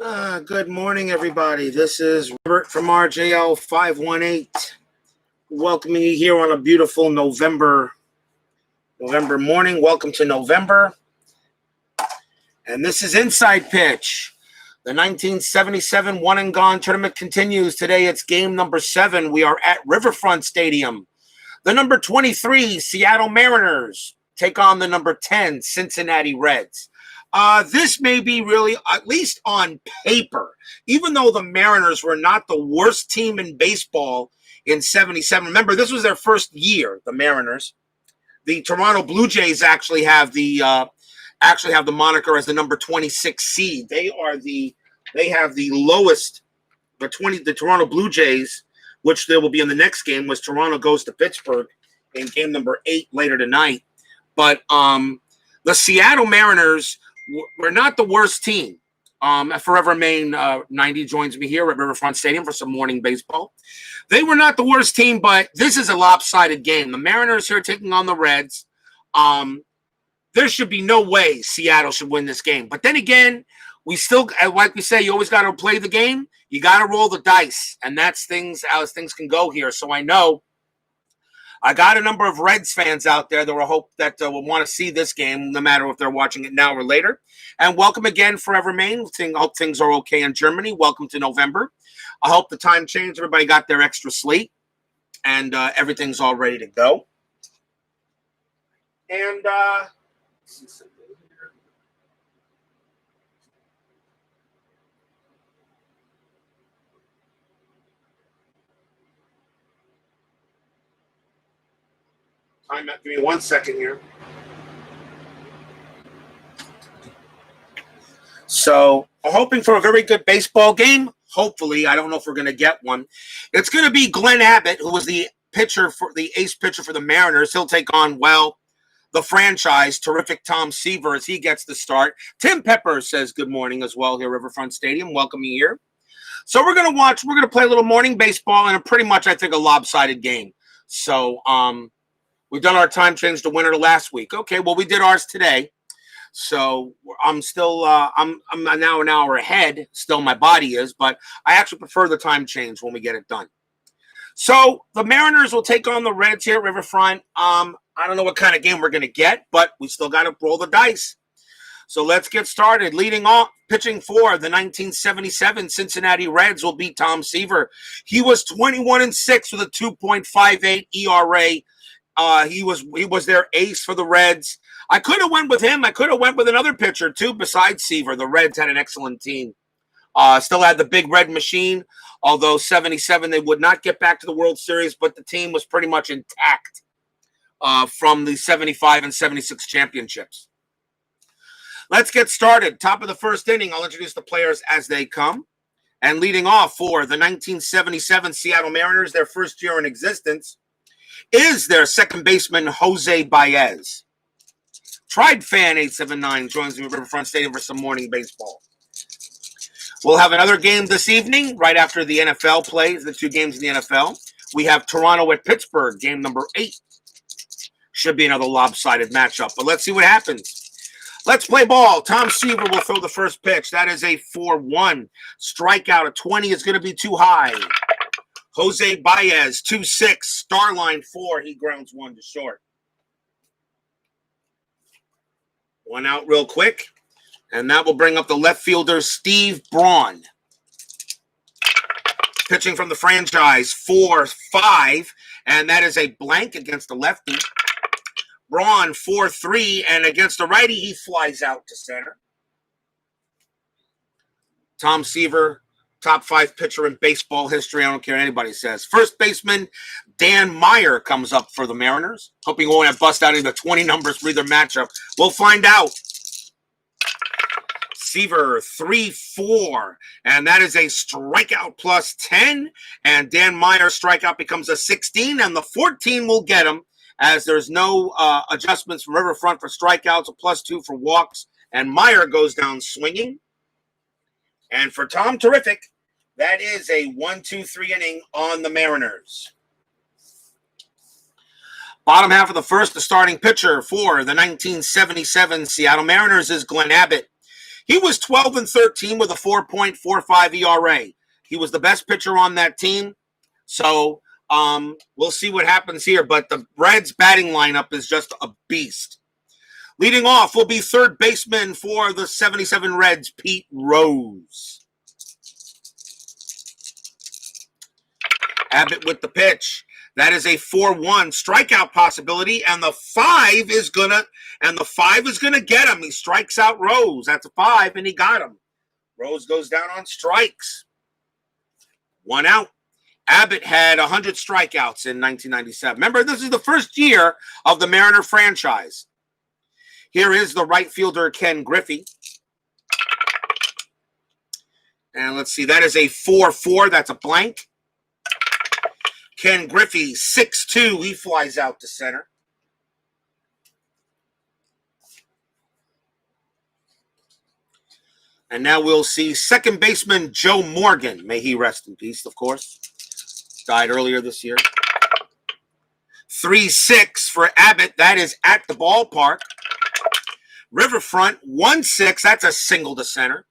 Good morning, everybody. This is Robert from RJL 518, welcoming you here on a beautiful November morning. Welcome to November. And this is Inside Pitch. The 1977 One and Gone tournament continues. Today it's game number 7. We are at Riverfront Stadium. The number 23 Seattle Mariners take on the number 10 Cincinnati Reds. This may be really, at least on paper, even though the Mariners were not the worst team in baseball in 77. Remember, this was their first year, the Mariners. The Toronto Blue Jays actually have the moniker as the number 26 seed. They have the lowest, the Toronto Blue Jays, which they will be in the next game, was Toronto goes to Pittsburgh in game number 8 later tonight. But the Seattle Mariners were not the worst team. Forever Main 90 joins me here at Riverfront Stadium for some morning baseball. They were not the worst team, but this is a lopsided game. The Mariners here taking on the Reds. There should be no way Seattle should win this game. But then again, we still, like we say, you always got to play the game. You got to roll the dice, and that's how things can go here. So I know I got a number of Reds fans out there that will want to see this game, no matter if they're watching it now or later. And welcome again, Forever Main. I hope things are okay in Germany. Welcome to November. I hope the time changed. Everybody got their extra sleep, and everything's all ready to go. And give me 1 second here. So I'm hoping for a very good baseball game. Hopefully, I don't know if we're going to get one. It's going to be Glenn Abbott, who was the ace pitcher for the Mariners. He'll take on, the franchise, terrific Tom Seaver, as he gets the start. Tim Pepper says good morning as well here at Riverfront Stadium. Welcome you here. So we're going to play a little morning baseball in a pretty much, I think, a lopsided game. So, we've done our time change to winner last week. Okay, well, we did ours today. So I'm still, I'm now an hour ahead. Still, my body is, but I actually prefer the time change when we get it done. So the Mariners will take on the Reds here at Riverfront. I don't know what kind of game we're going to get, but we still got to roll the dice. So let's get started. Leading off, pitching for the 1977 Cincinnati Reds will be Tom Seaver. He was 21-6 with a 2.58 ERA. He was their ace for the Reds. I could have went with him. I could have went with another pitcher too besides Seaver. The Reds had an excellent team. Still had the big red machine, although 77 they would not get back to the World Series, but the team was pretty much intact from the 75 and 76 championships. Let's get started. Top of the first inning. I'll introduce the players as they come. And leading off for the 1977 Seattle Mariners, their first year in existence, is their second baseman, Jose Baez. Tribe Fan 879 joins me at Riverfront Stadium for some morning baseball. We'll have another game this evening, right after the NFL plays, the 2 games in the NFL. We have Toronto at Pittsburgh, game number 8. Should be another lopsided matchup, but let's see what happens. Let's play ball. Tom Seaver will throw the first pitch. That is a 4-1. Strikeout at 20 is going to be too high. Jose Baez, 2-6, star line 4. He grounds 1 to short. 1 out real quick, and that will bring up the left fielder, Steve Braun. Pitching from the franchise, 4-5, and that is a blank against the lefty. Braun, 4-3, and against the righty, he flies out to center. Tom Seaver, top 5 pitcher in baseball history. I don't care what anybody says. First baseman Dan Meyer comes up for the Mariners. Hoping we won't have bust out any of the 20 numbers for either matchup. We'll find out. Seaver, 3-4. And that is a strikeout plus 10. And Dan Meyer's strikeout becomes a 16. And the 14 will get him, as there's no adjustments from Riverfront for strikeouts, a plus 2 for walks. And Meyer goes down swinging. And for Tom Terrific, that is a 1-2-3 inning on the Mariners. Bottom half of the first, the starting pitcher for the 1977 Seattle Mariners is Glenn Abbott. He was 12-13 with a 4.45 ERA. He was the best pitcher on that team. So we'll see what happens here. But the Reds batting lineup is just a beast. Leading off will be third baseman for the 77 Reds, Pete Rose. Abbott with the pitch. That is a 4-1 strikeout possibility, and the 5 is gonna get him. He strikes out Rose. That's a 5, and he got him. Rose goes down on strikes. 1 out. Abbott had 100 strikeouts in 1997. Remember, this is the first year of the Mariner franchise. Here is the right fielder, Ken Griffey. And let's see, that is a 4-4. That's a blank. Ken Griffey, 6'2". He flies out to center. And now we'll see second baseman Joe Morgan. May he rest in peace, of course. Died earlier this year. 3-6 for Abbott. That is at the ballpark. Riverfront, 1-6. That's a single to center.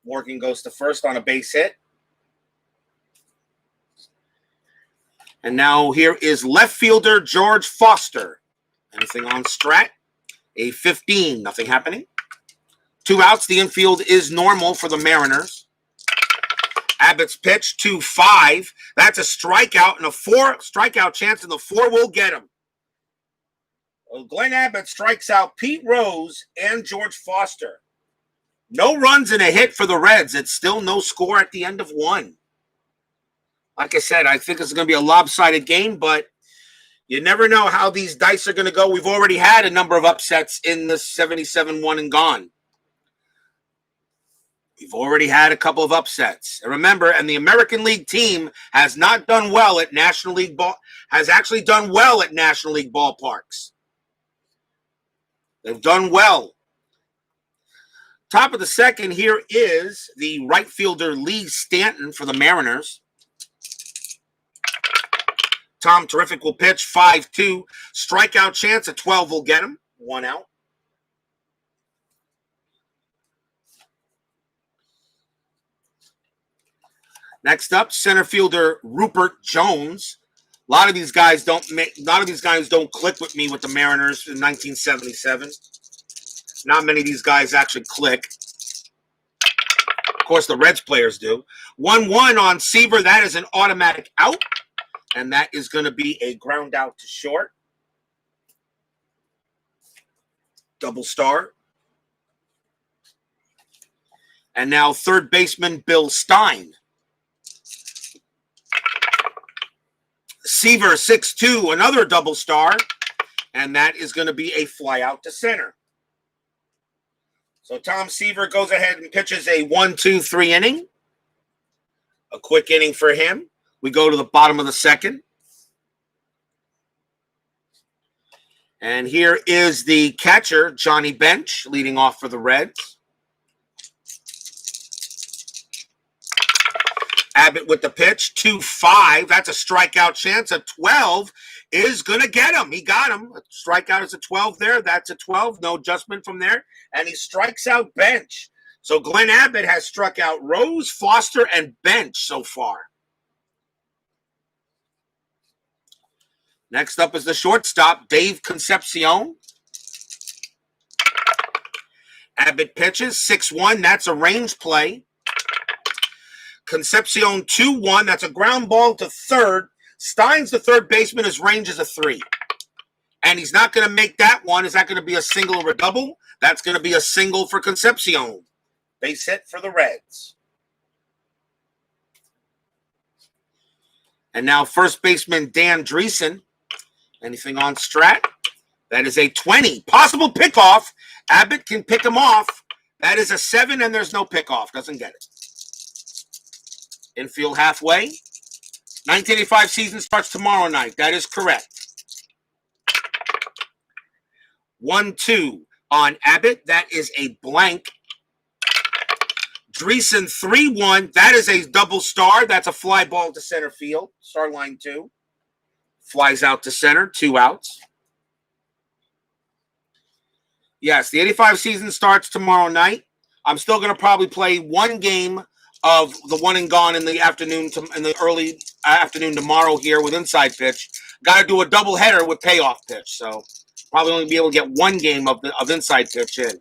Morgan goes to first on a base hit. And now here is left fielder George Foster. Anything on Strat? A 15. Nothing happening. 2 outs. The infield is normal for the Mariners. Abbott's pitch, 2-5. That's a strikeout and a 4 strikeout chance, and the 4 will get him. Well, Glenn Abbott strikes out Pete Rose and George Foster. No runs and a hit for the Reds. It's still no score at the end of 1. Like I said, I think it's going to be a lopsided game, but you never know how these dice are going to go. We've already had a number of upsets in the 77 one and gone. We've already had a couple of upsets. And remember, and the American League team has not done well at National League has actually done well at National League ballparks. They've done well. Top of the second, here is the right fielder Lee Stanton for the Mariners. Tom Terrific will pitch, 5-2. Strikeout chance, a 12 will get him. 1 out. Next up, center fielder Rupert Jones. A lot of these guys don't click with me with the Mariners in 1977. Not many of these guys actually click. Of course, the Reds players do. 1-1 on Seaver. That is an automatic out. And that is going to be a ground out to short. Double star. And now third baseman Bill Stein. Seaver, 6'2", another double star. And that is going to be a fly out to center. So Tom Seaver goes ahead and pitches a 1-2-3 inning. A quick inning for him. We go to the bottom of the second. And here is the catcher, Johnny Bench, leading off for the Reds. Abbott with the pitch, 2-5. That's a strikeout chance. A 12 is going to get him. He got him. A strikeout is a 12 there. That's a 12. No adjustment from there. And he strikes out Bench. So Glenn Abbott has struck out Rose, Foster, and Bench so far. Next up is the shortstop, Dave Concepcion. Abbott pitches, 6-1. That's a range play. Concepcion, 2-1. That's a ground ball to third. Stein's the third baseman. His range is a 3. And he's not going to make that one. Is that going to be a single or a double? That's going to be a single for Concepcion. Base hit for the Reds. And now first baseman Dan Dreesen. Anything on Strat? That is a 20. Possible pickoff. Abbott can pick him off. That is a 7, and there's no pickoff. Doesn't get it. Infield halfway. 1985 season starts tomorrow night. That is correct. 1-2 on Abbott. That is a blank. Dreesen, 3-1. That is a double star. That's a fly ball to center field. Star line 2. Flies out to center, 2 outs. Yes, the 85 season starts tomorrow night. I'm still going to probably play one game of the one and gone in the afternoon, in the early afternoon tomorrow here with Inside Pitch. Got to do a double header with Payoff Pitch, so probably only be able to get one game of Inside Pitch in.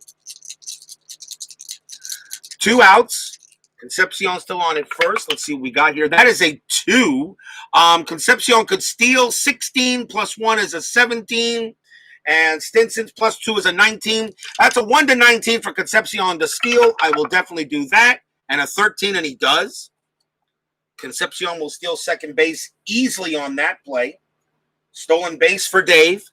2 outs. Concepcion still on it first. Let's see what we got here. That is a 2. Concepcion could steal. 16 plus 1 is a 17. And Stinson's plus 2 is a 19. That's a 1 to 19 for Concepcion to steal. I will definitely do that. And a 13, and he does. Concepcion will steal second base easily on that play. Stolen base for Dave.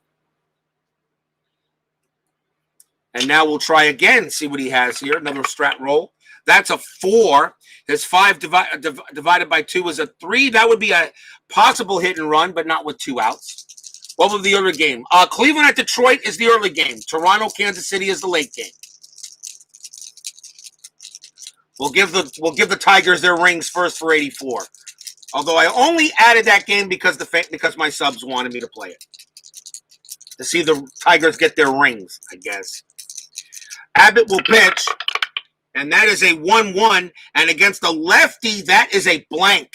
And now we'll try again, see what he has here. Another strat roll. That's a 4. His 5 divided by 2 is a 3. That would be a possible hit and run, but not with 2 outs. What was the other game? Cleveland at Detroit is the early game. Toronto, Kansas City is the late game. We'll give the Tigers their rings first for 84. Although I only added that game because my subs wanted me to play it. To see the Tigers get their rings, I guess. Abbott will pitch. And that is a 1-1. And against the lefty, that is a blank.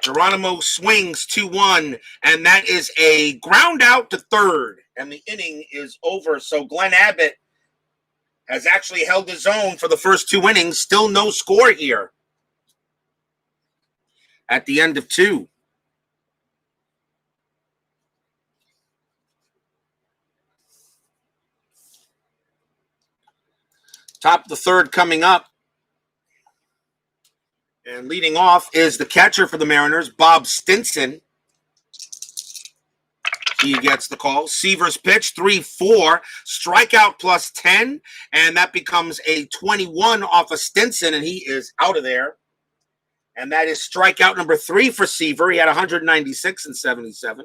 Geronimo swings 2-1. And that is a ground out to third. And the inning is over. So Glenn Abbott has actually held his own for the first 2 innings. Still no score here at the end of 2. Top of the third coming up. And leading off is the catcher for the Mariners, Bob Stinson. He gets the call. Seaver's pitch, 3-4. Strikeout plus 10. And that becomes a 21 off of Stinson, and he is out of there. And that is strikeout number 3 for Seaver. He had 196 and 77.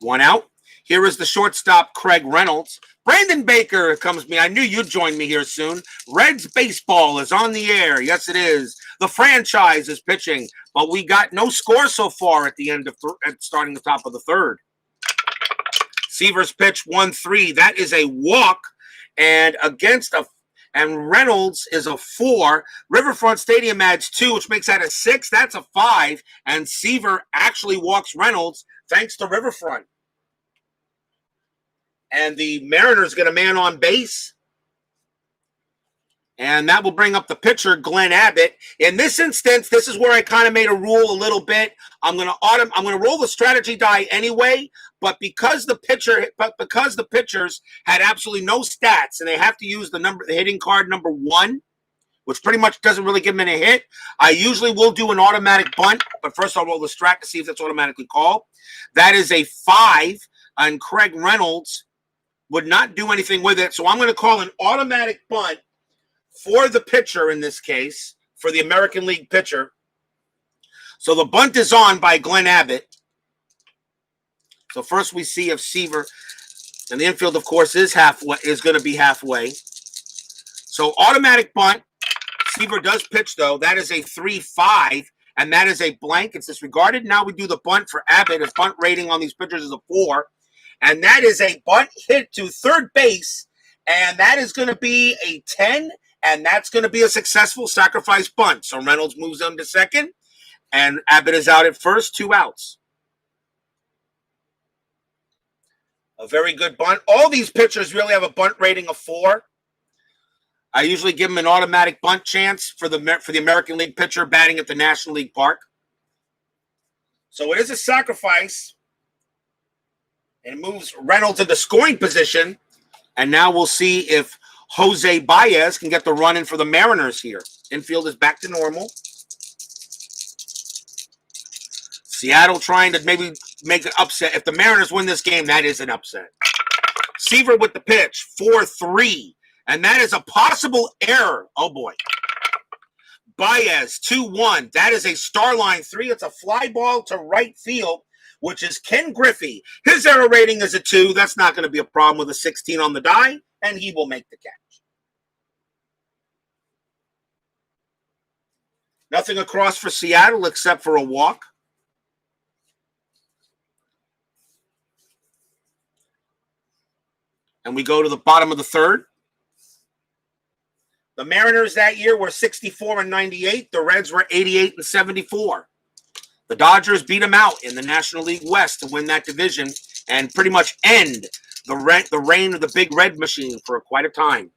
1 out. Here is the shortstop, Craig Reynolds. Brandon Baker comes to me. I knew you'd join me here soon. Reds baseball is on the air. Yes, it is. The franchise is pitching, but we got no score so far at the end of starting the top of the third. Seaver's pitch 1-3. That is a walk, and Reynolds is a 4. Riverfront Stadium adds 2, which makes that a 6. That's a 5, and Seaver actually walks Reynolds thanks to Riverfront. And the Mariners get a man on base. And that will bring up the pitcher, Glenn Abbott. In this instance, this is where I kind of made a rule a little bit. I'm going to roll the strategy die anyway, but because the pitchers had absolutely no stats and they have to use the hitting card number 1, which pretty much doesn't really give them any hit, I usually will do an automatic bunt, but first I'll roll the strat to see if that's automatically called. That is a 5, and Craig Reynolds would not do anything with it. So I'm going to call an automatic bunt for the pitcher in this case, for the American League pitcher. So the bunt is on by Glenn Abbott. So first we see if Seaver, and the infield, of course, is going to be halfway. So automatic bunt. Seaver does pitch, though. That is a 3-5, and that is a blank. It's disregarded. Now we do the bunt for Abbott. His bunt rating on these pitchers is a 4. And that is a bunt hit to third base. And that is going to be a 10. And that's going to be a successful sacrifice bunt. So Reynolds moves him to second. And Abbott is out at first. 2 outs. A very good bunt. All these pitchers really have a bunt rating of 4. I usually give them an automatic bunt chance for the American League pitcher batting at the National League Park. So it is a sacrifice. And it moves Reynolds into scoring position. And now we'll see if Jose Baez can get the run in for the Mariners here. Infield is back to normal. Seattle trying to maybe make an upset. If the Mariners win this game, that is an upset. Seaver with the pitch, 4-3. And that is a possible error. Oh, boy. Baez, 2-1. That is a star line 3. It's a fly ball to right field, which is Ken Griffey. His error rating is a 2. That's not going to be a problem with a 16 on the die, and he will make the catch. Nothing across for Seattle except for a walk. And we go to the bottom of the third. The Mariners that year were 64-98. The Reds were 88-74. The Dodgers beat them out in the National League West to win that division and pretty much end the reign of the Big Red Machine for quite a time.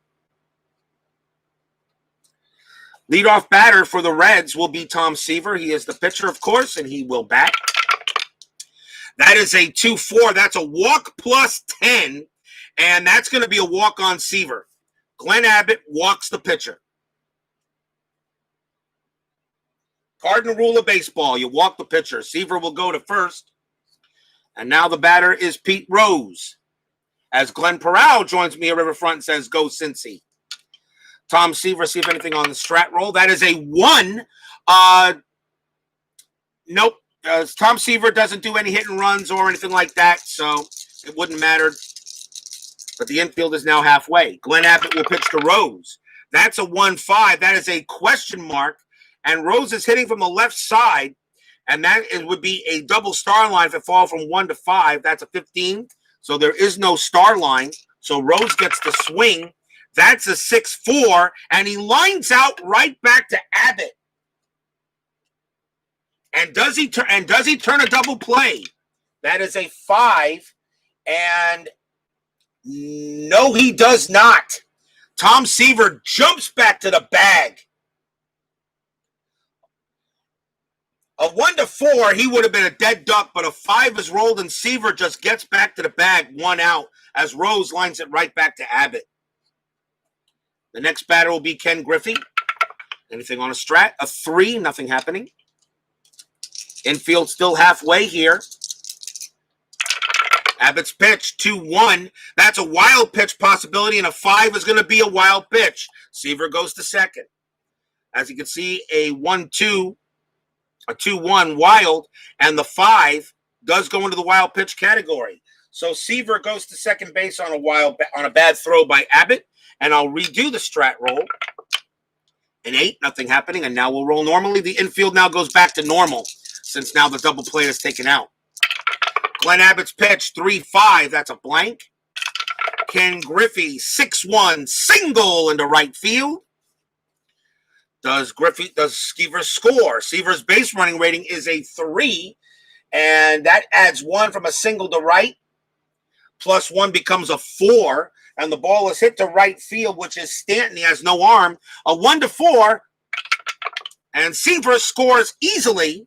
Leadoff batter for the Reds will be Tom Seaver. He is the pitcher, of course, and he will bat. That is a 2-4. That's a walk plus 10, and that's going to be a walk on Seaver. Glenn Abbott walks the pitcher. Cardinal rule of baseball, you walk the pitcher. Seaver will go to first. And now the batter is Pete Rose. As Glenn Corral joins me at Riverfront and says, go Cincy. Tom Seaver, see if anything on the strat roll. That is a 1. Nope. Tom Seaver doesn't do any hit and runs or anything like that, so it wouldn't matter. But the infield is now halfway. Glenn Abbott will pitch to Rose. That's a 1-5. That is a question mark. And Rose is hitting from the left side. And that would be a double star line if it falls from 1 to 5. That's a 15. So there is no star line. So Rose gets to swing. That's a 6-4. And he lines out right back to Abbott. And does he turn a double play? That is a 5. And no, he does not. Tom Seaver jumps back to the bag. A 1 to 4, he would have been a dead duck, but a 5 is rolled, and Seaver just gets back to the bag, 1 out, as Rose lines it right back to Abbott. The next batter will be Ken Griffey. Anything on a strat? A 3, nothing happening. Infield still halfway here. Abbott's pitch, 2-1. That's a wild pitch possibility, and a 5 is going to be a wild pitch. Seaver goes to second. As you can see, a 1-2, a 2-1 wild, and the 5 does go into the wild pitch category. So Seaver goes to second base on a bad throw by Abbott, and I'll redo the strat roll. An 8, nothing happening, and now we'll roll normally. The infield now goes back to normal, since now the double play is taken out. Glenn Abbott's pitch, 3-5. That's a blank. Ken Griffey, 6-1 single into right field. Does Seaver score? Seaver's base running rating is a 3, and that adds 1 from a single to right. Plus 1 becomes a 4, and the ball is hit to right field, which is Stanton. He has no arm. A 1 to 4, and Seaver scores easily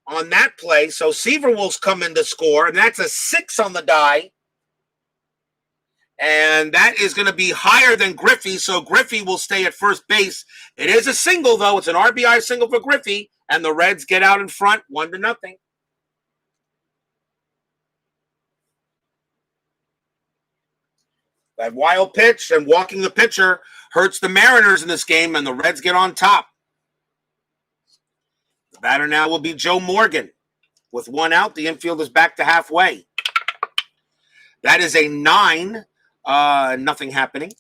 on that play. So Seaver will come in to score, and that's a 6 on the die. And that is going to be higher than Griffey, so Griffey will stay at first base. It is a single, though. It's an RBI single for Griffey, and the Reds get out in front 1-0. That wild pitch and walking the pitcher hurts the Mariners in this game, and the Reds get on top. The batter now will be Joe Morgan. With 1 out, the infield is back to halfway. That is a 9. Nothing happening.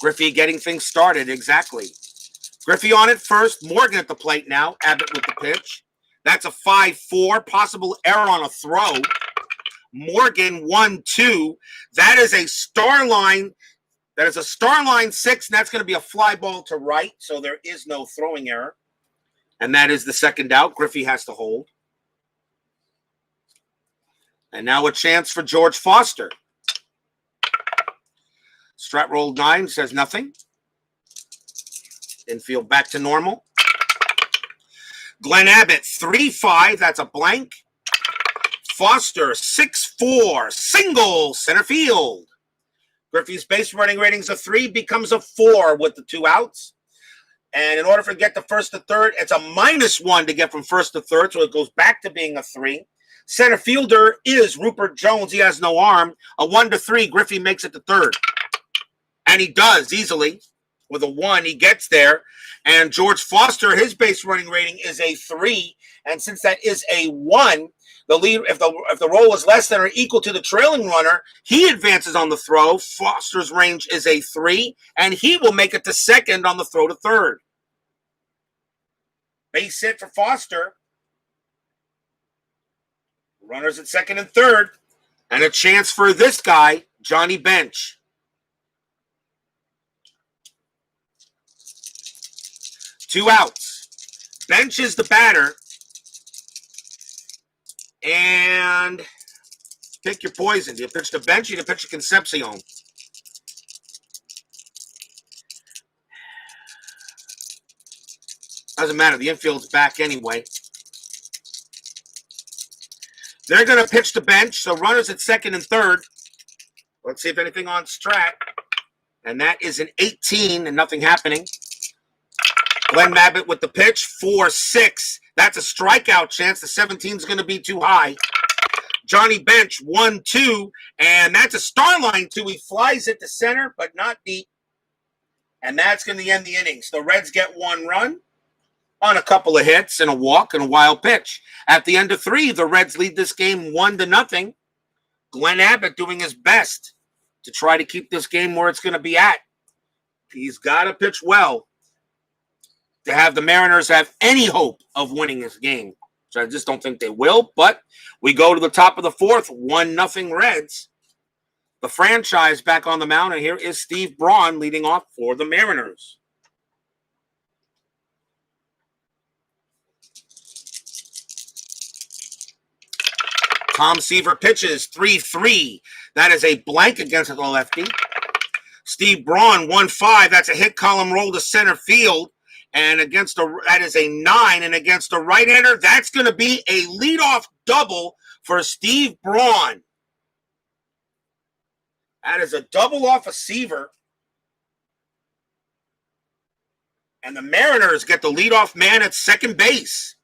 Griffey getting things started, exactly. Griffey on it first. Morgan at the plate now. Abbott with the pitch. That's a 5-4. Possible error on a throw. Morgan 1-2. That is a star line. That is a star line 6, and that's going to be a fly ball to right, so there is no throwing error. And that is the second out. Griffey has to hold. And now a chance for George Foster. Strat roll 9 says nothing. Infield back to normal. Glenn Abbott, 3-5. That's a blank. Foster, 6-4. Single, center field. Griffey's base running ratings of 3 becomes a 4 with the 2 outs. And in order for to get to first to third, it's a -1 to get from first to third, so it goes back to being a 3. Center fielder is Rupert Jones. He has no arm. A 1-3. Griffey makes it to third. And he does easily. With a 1, he gets there. And George Foster, his base running rating is a 3. And since that is a 1, the lead, if the roll is less than or equal to the trailing runner, he advances on the throw. Foster's range is a 3, and he will make it to second on the throw to third. Base hit for Foster. Runners at second and third. And a chance for this guy, Johnny Bench. Two outs. Bench is the batter. And pick your poison. Do you pitch the Bench or do you pitch the Concepcion? Doesn't matter. The infield's back anyway. They're going to pitch the Bench, so runners at second and third. Let's see if anything on Strat. And that is an 18 and nothing happening. Glenn Abbott with the pitch, 4-6. That's a strikeout chance. The 17 is going to be too high. Johnny Bench, 1-2. And that's a star line, too. He flies it to center, but not deep. And that's going to end the innings. The Reds get one run on a couple of hits and a walk and a wild pitch. At the end of 3, the Reds lead this game 1-0. Glenn Abbott doing his best to try to keep this game where it's going to be at. He's got to pitch well to have the Mariners have any hope of winning this game. So I just don't think they will, but we go to the top of the 4th, 1-0 Reds. The franchise back on the mound, and here is Steve Braun leading off for the Mariners. Tom Seaver pitches 3-3. That is a blank against the lefty. Steve Braun 1-5. That's a hit column roll to center field. And that is a 9. And against a right-hander, that's going to be a leadoff double for Steve Braun. That is a double off a Seaver. And the Mariners get the leadoff man at second base.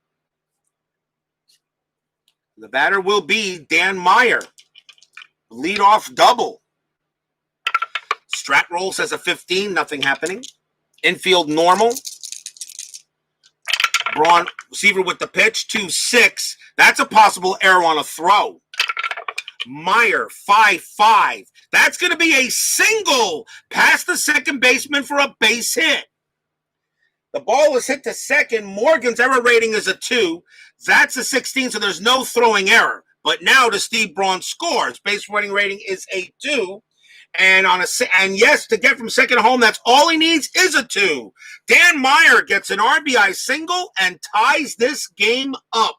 The batter will be Dan Meyer. Leadoff double. Strat roll says a 15, nothing happening. Infield normal. Braun, Seaver with the pitch, 2-6. That's a possible error on a throw. Meyer, 5-5. That's going to be a single past the second baseman for a base hit. The ball is hit to second. Morgan's error rating is a 2. That's a 16, so there's no throwing error. But now the Steve Braun scores. Base running rating is a 2. And yes, to get from second home, that's all he needs is a 2. Dan Meyer gets an RBI single and ties this game up.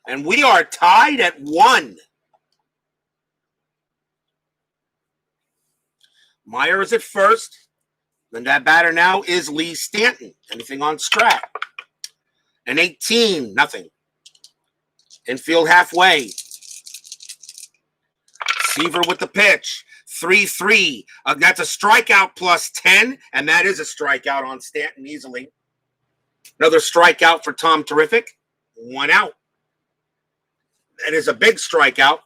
And we are tied at 1. Meyer is at first. Then that batter now is Lee Stanton. Anything on Strat? An 18, nothing. Infield halfway. Seaver with the pitch. 3-3. That's a strikeout plus 10, and that is a strikeout on Stanton easily. Another strikeout for Tom Terrific. 1 out. That is a big strikeout.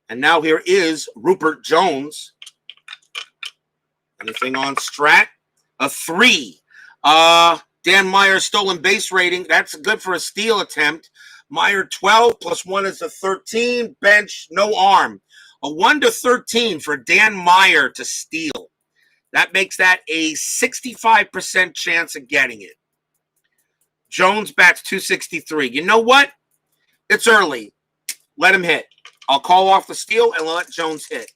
And now here is Rupert Jones. Anything on Strat? A 3. Dan Meyer's stolen base rating. That's good for a steal attempt. Meyer 12 plus 1 is a 13. Bench, no arm. A 1-13 for Dan Meyer to steal. That makes that a 65% chance of getting it. Jones bats 263. You know what? It's early. Let him hit. I'll call off the steal and let Jones hit.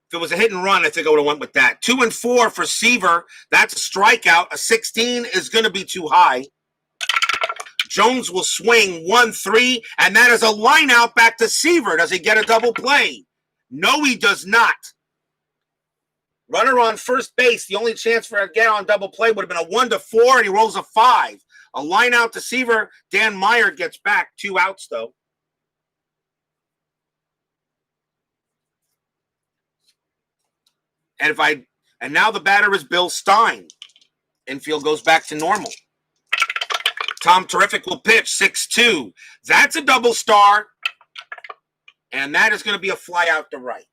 If it was a hit and run, I think I would have went with that. 2-4 for Seaver. That's a strikeout. A 16 is going to be too high. Jones will swing 1-3, and that is a line out back to Seaver. Does he get a double play? No, he does not. Runner on first base. The only chance for a get on double play would have been a 1-4, and he rolls a 5. A line out to Seaver. Dan Meyer gets back. 2 outs, though. And now the batter is Bill Stein. Infield goes back to normal. Tom Terrific will pitch 6-2. That's a double star. And that is going to be a fly out to right.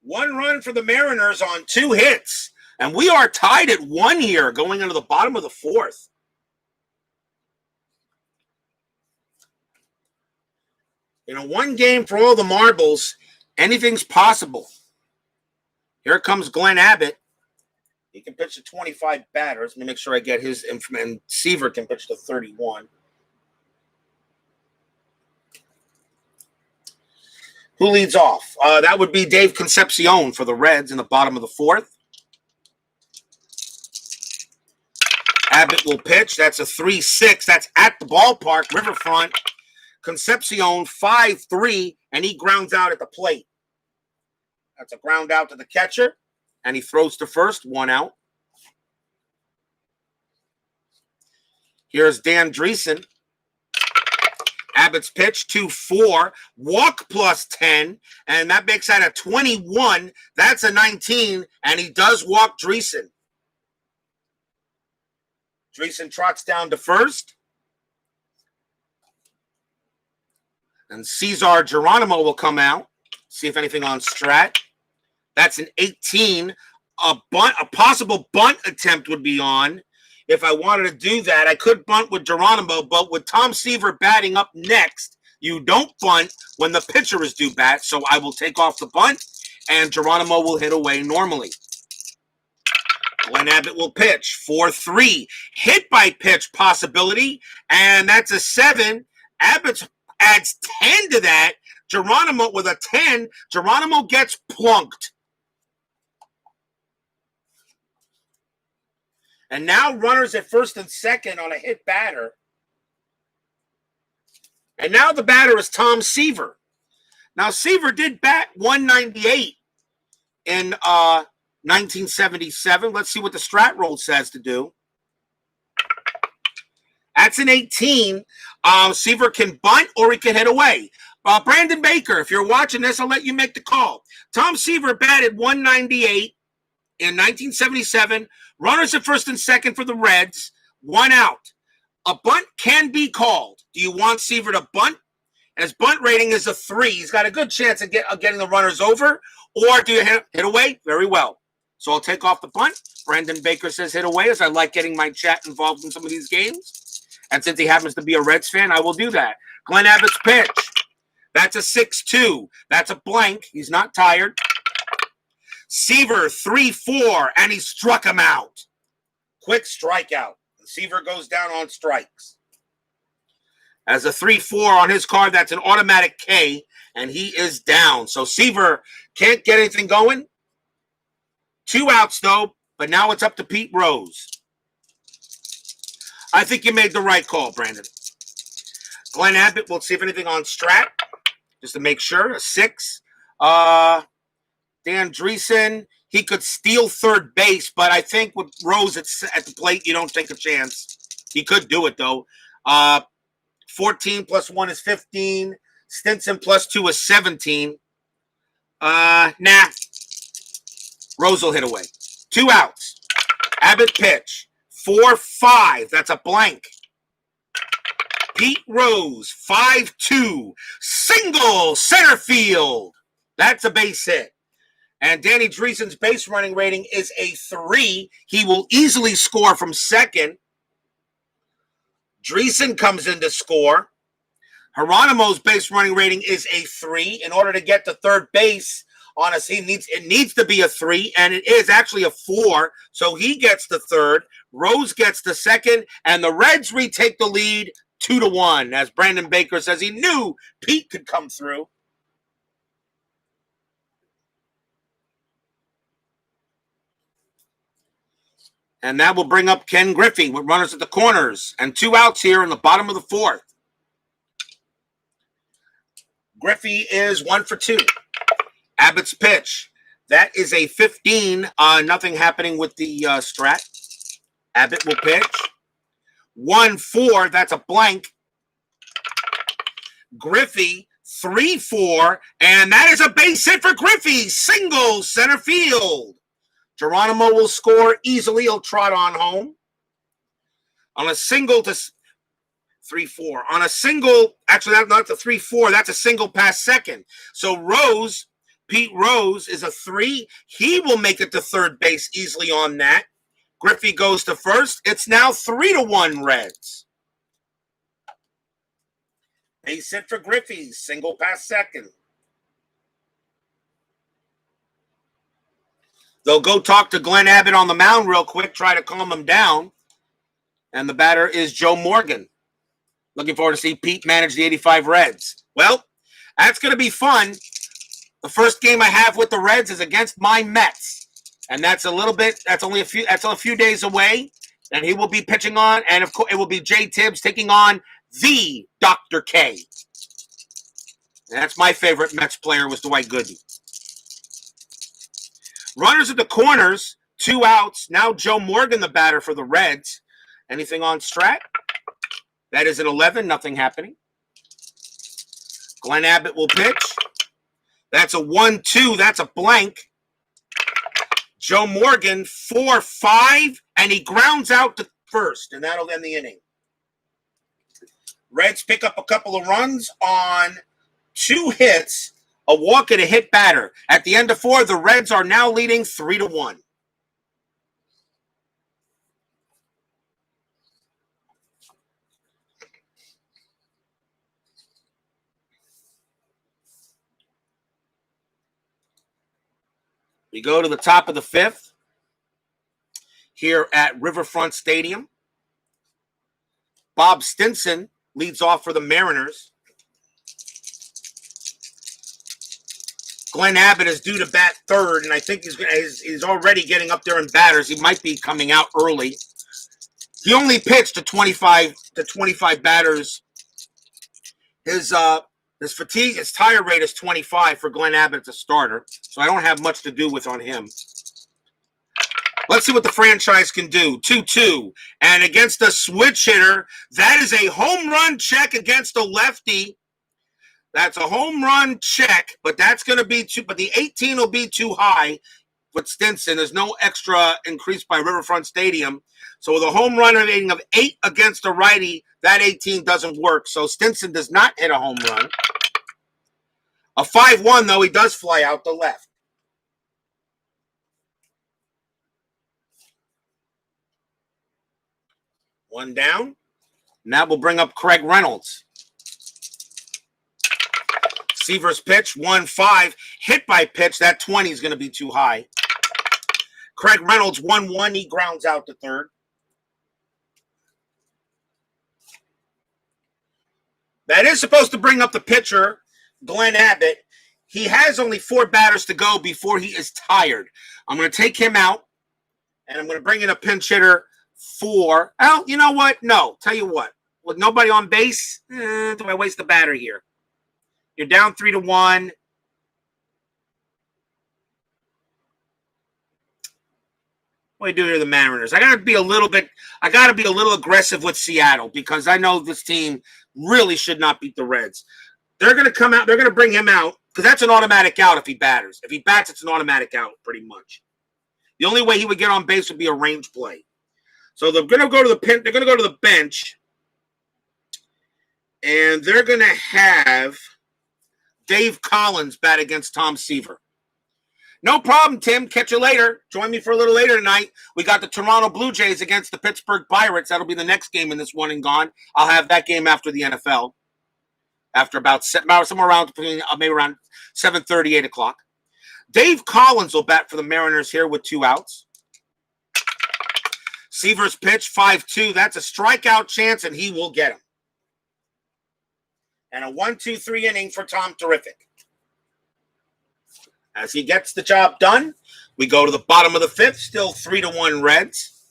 1 run for the Mariners on 2 hits. And we are tied at 1 here going into the bottom of the 4th. In a 1 game for all the marbles, anything's possible. Here comes Glenn Abbott. He can pitch to 25 batters. Let me make sure I get his information. And Seaver can pitch to 31. Who leads off? That would be Dave Concepcion for the Reds in the bottom of the 4th. Abbott will pitch. That's a 3-6. That's at the ballpark, Riverfront. Concepcion 5-3, and he grounds out at the plate. That's a ground out to the catcher, and he throws to first, 1 out. Here's Dan Dreesen. Abbott's pitch, 2-4, walk plus 10, and that makes that a 21. That's a 19, and he does walk Dreesen. Dreesen trots down to first. And Cesar Geronimo will come out. See if anything on Strat. That's an 18. A possible bunt attempt would be on. If I wanted to do that, I could bunt with Geronimo, but with Tom Seaver batting up next, you don't bunt when the pitcher is due bat. So I will take off the bunt, and Geronimo will hit away normally. Glenn Abbott will pitch, 4-3. Hit by pitch possibility, and that's a 7. Abbott adds 10 to that. Geronimo with a 10. Geronimo gets plunked. And now runners at first and second on a hit batter. And now the batter is Tom Seaver. Now, Seaver did bat 198 in 1977. Let's see what the Strat roll says to do. That's an 18. Seaver can bunt or he can hit away. Brandon Baker, if you're watching this, I'll let you make the call. Tom Seaver batted 198 in 1977. Runners at first and second for the Reds. 1 out. A bunt can be called. Do you want Seaver to bunt? And his bunt rating is a 3. He's got a good chance of getting the runners over. Or do you hit away? Very well. So I'll take off the bunt. Brandon Baker says hit away, as I like getting my chat involved in some of these games. And since he happens to be a Reds fan, I will do that. Glenn Abbott's pitch. That's a 6-2. That's a blank. He's not tired. Seaver, 3-4, and he struck him out. Quick strikeout. Seaver goes down on strikes. As a 3-4 on his card, that's an automatic K, and he is down. So Seaver can't get anything going. 2 outs, though, but now it's up to Pete Rose. I think you made the right call, Brandon. Glenn Abbott, we'll see if anything on Strat, just to make sure. A 6. Dan Dreesen, he could steal third base, but I think with Rose at the plate, you don't take a chance. He could do it, though. 14 plus 1 is 15. Stinson plus 2 is 17. Nah. Rose will hit away. 2 outs. Abbott pitch. 4-5. That's a blank. Pete Rose, 5-2. Single center field. That's a base hit. And Danny Dreesen's base running rating is a 3. He will easily score from second. Dreesen comes in to score. Geronimo's base running rating is a 3. In order to get to third base on us, it needs to be a 3, and it is actually a 4. So he gets the third. Rose gets the second, and the Reds retake the lead 2-1. As Brandon Baker says, he knew Pete could come through. And that will bring up Ken Griffey with runners at the corners. And 2 outs here in the bottom of the 4th. Griffey is 1 for 2. Abbott's pitch. That is a 15. Nothing happening with the Strat. Abbott will pitch. 1-4. That's a blank. Griffey, 3-4. And that is a base hit for Griffey. Single center field. Geronimo will score easily. He'll trot on home. On a single to 3-4. On a single, actually, that's not the 3-4. That's a single past second. So Pete Rose is a 3. He will make it to third base easily on that. Griffey goes to first. It's now 3-1 Reds. Base hit for Griffey. Single past second. They'll go talk to Glenn Abbott on the mound real quick, try to calm him down. And the batter is Joe Morgan. Looking forward to see Pete manage the 85 Reds. Well, that's going to be fun. The first game I have with the Reds is against my Mets. And that's only a few days away. And he will be pitching on, and of course it will be Jay Tibbs taking on the Dr. K. And that's my favorite Mets player was Dwight Gooden. Runners at the corners, 2 outs. Now Joe Morgan, the batter for the Reds. Anything on Strat? That is an 11, nothing happening. Glenn Abbott will pitch. That's a 1-2, that's a blank. Joe Morgan, 4-5, and he grounds out to first, and that'll end the inning. Reds pick up a couple of runs on 2 hits, a walk and a hit batter. At the end of 4, the Reds are now leading 3-1. We go to the top of the 5th here at Riverfront Stadium. Bob Stinson leads off for the Mariners. Glenn Abbott is due to bat third, and I think he's already getting up there in batters. He might be coming out early. He only pitched to 25 batters. His tire rate is 25 for Glenn Abbott as a starter, so I don't have much to do with on him. Let's see what the franchise can do. 2-2. And against a switch hitter, that is a home run check against a lefty. That's a home run check, but that's going to be but the 18 will be too high with Stinson. There's no extra increase by Riverfront Stadium. So with a home run rating of 8 against a righty, that 18 doesn't work. So Stinson does not hit a home run. A 5-1, though, he does fly out the left. One down. And that will bring up Craig Reynolds. Seaver's pitch, 1-5. Hit by pitch, that 20 is going to be too high. Craig Reynolds, 1-1. He grounds out to third. That is supposed to bring up the pitcher, Glenn Abbott. He has only 4 batters to go before he is tired. I'm going to take him out, and I'm going to bring in a pinch hitter for, oh, you know what? No, tell you what. With nobody on base, do I waste the batter here? You're down 3-1. What do you do here to the Mariners? I got to be a little aggressive with Seattle because I know this team really should not beat the Reds. They're going to come out. They're going to bring him out because that's an automatic out if he batters. If he bats, it's an automatic out pretty much. The only way he would get on base would be a range play. So they're going to go to They're going to go to the bench, and they're going to have Dave Collins bat against Tom Seaver. No problem, Tim. Catch you later. Join me for a little later tonight. We got the Toronto Blue Jays against the Pittsburgh Pirates. That'll be the next game in this one and gone. I'll have that game after the NFL. After about somewhere around maybe around 7:30, 8 o'clock. Dave Collins will bat for the Mariners here with 2 outs. Seaver's pitch, 5-2. That's a strikeout chance, and he will get him. And a 1-2-3 inning for Tom Terrific. As he gets the job done, we go to the bottom of the 5th, still 3-1 Reds.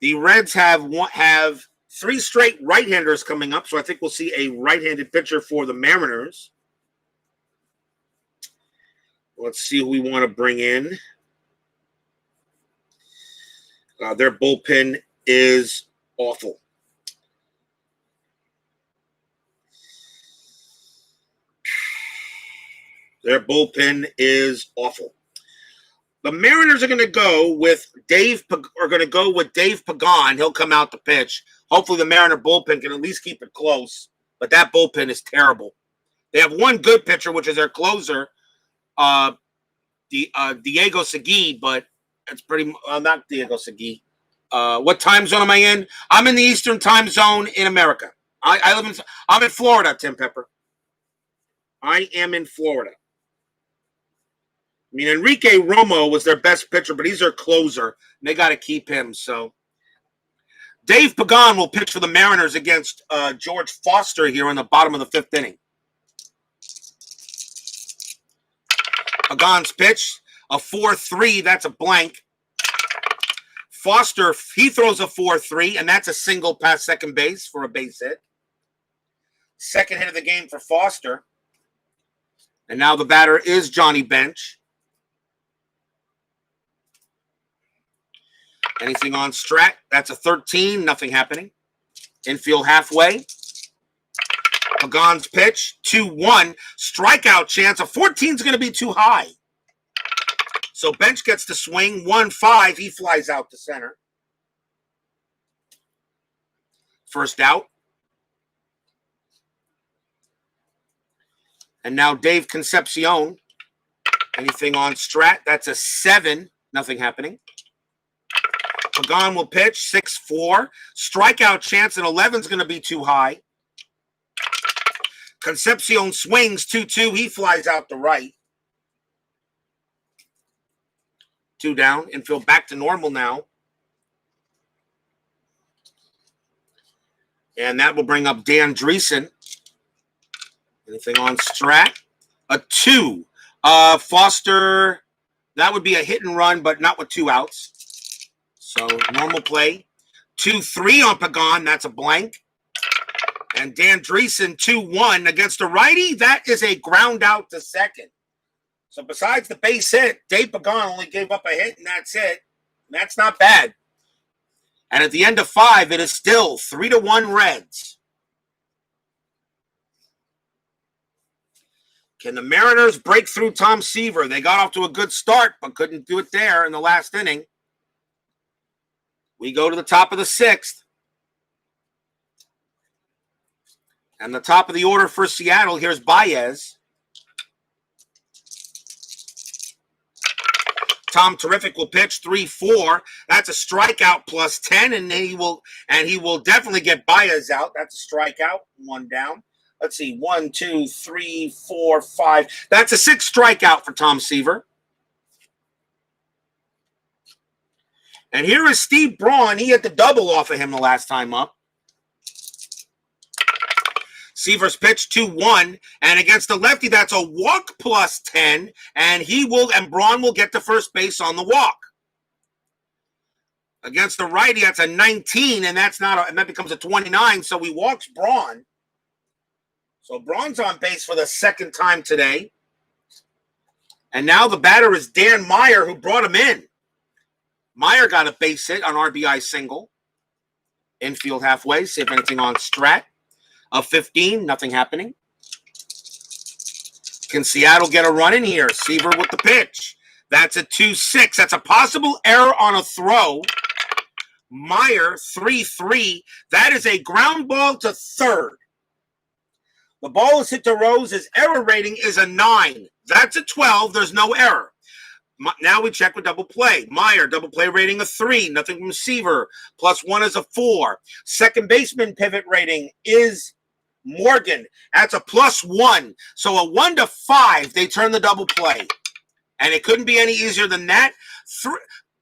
The Reds have 3 straight right-handers coming up, so I think we'll see a right-handed pitcher for the Mariners. Let's see who we want to bring in. Their bullpen is awful. Their bullpen is awful. The Mariners are going to go with Dave Pagan. He'll come out to pitch. Hopefully the Mariner bullpen can at least keep it close. But that bullpen is terrible. They have one good pitcher, which is their closer, Diego Segui, but it's pretty not Diego Segui. What time zone am I in? I'm in the Eastern time zone in America. I'm in Florida, Tim Pepper. I am in Florida. mean, Enrique Romo was their best pitcher, but he's their closer, and they got to keep him. So Dave Pagan will pitch for the Mariners against George Foster here in the bottom of the 5th inning. Pagan's pitch, a 4-3, that's a blank. Foster, he throws a 4-3, and that's a single past second base for a base hit. Second hit of the game for Foster. And now the batter is Johnny Bench. Anything on Strat? That's a 13, nothing happening. Infield halfway. Pagan's pitch, 2-1. Strikeout chance. A 14 is going to be too high. So Bench gets the swing. 1-5. He flies out to center. First out. And now Dave Concepcion. Anything on Strat? That's a 7. Nothing happening. Pagan will pitch. 6-4. Strikeout chance at 11 is going to be too high. Concepcion swings 2-2. He flies out to right. 2 down. Infield back to normal now. And that will bring up Dan Dreesen. Anything on Strat? A 2. Foster, that would be a hit and run, but not with 2 outs. So normal play. 2-3 on Pagan. That's a blank. And Dan Dreesen, 2-1 against a righty. That is a ground out to second. So besides the base hit, Dave Pagan only gave up a hit, and that's it. That's not bad. And at the end of 5, it is still 3-1 Reds. Can the Mariners break through Tom Seaver? They got off to a good start, but couldn't do it there in the last inning. We go to the top of the 6th. And the top of the order for Seattle, here's Baez. Tom Terrific will pitch 3-4. That's a strikeout plus 10, and he will definitely get Baez out. That's a strikeout, 1 down. Let's see, 1, 2, 3, 4, 5. That's a 6th strikeout for Tom Seaver. And here is Steve Braun. He hit the double off of him the last time up. Seaver's pitch 2-1, and against the lefty, that's a walk plus 10, and Braun will get to first base on the walk. Against the righty, that's a 19, and that becomes a 29, so he walks Braun. So Braun's on base for the 2nd time today. And now the batter is Dan Meyer, who brought him in. Meyer got a base hit on RBI single. Infield halfway, see if anything on Strat. A 15, nothing happening. Can Seattle get a run in here? Seaver with the pitch. That's a 2-6. That's a possible error on a throw. Meyer, 3-3. That is a ground ball to third. The ball is hit to Rose. His error rating is a 9. That's a 12. There's no error. Now we check with double play. Meyer, double play rating a 3. Nothing from Seaver. +1 is a 4. Second baseman pivot rating is Morgan. That's a +1. So a 1 to 5, they turn the double play. And it couldn't be any easier than that.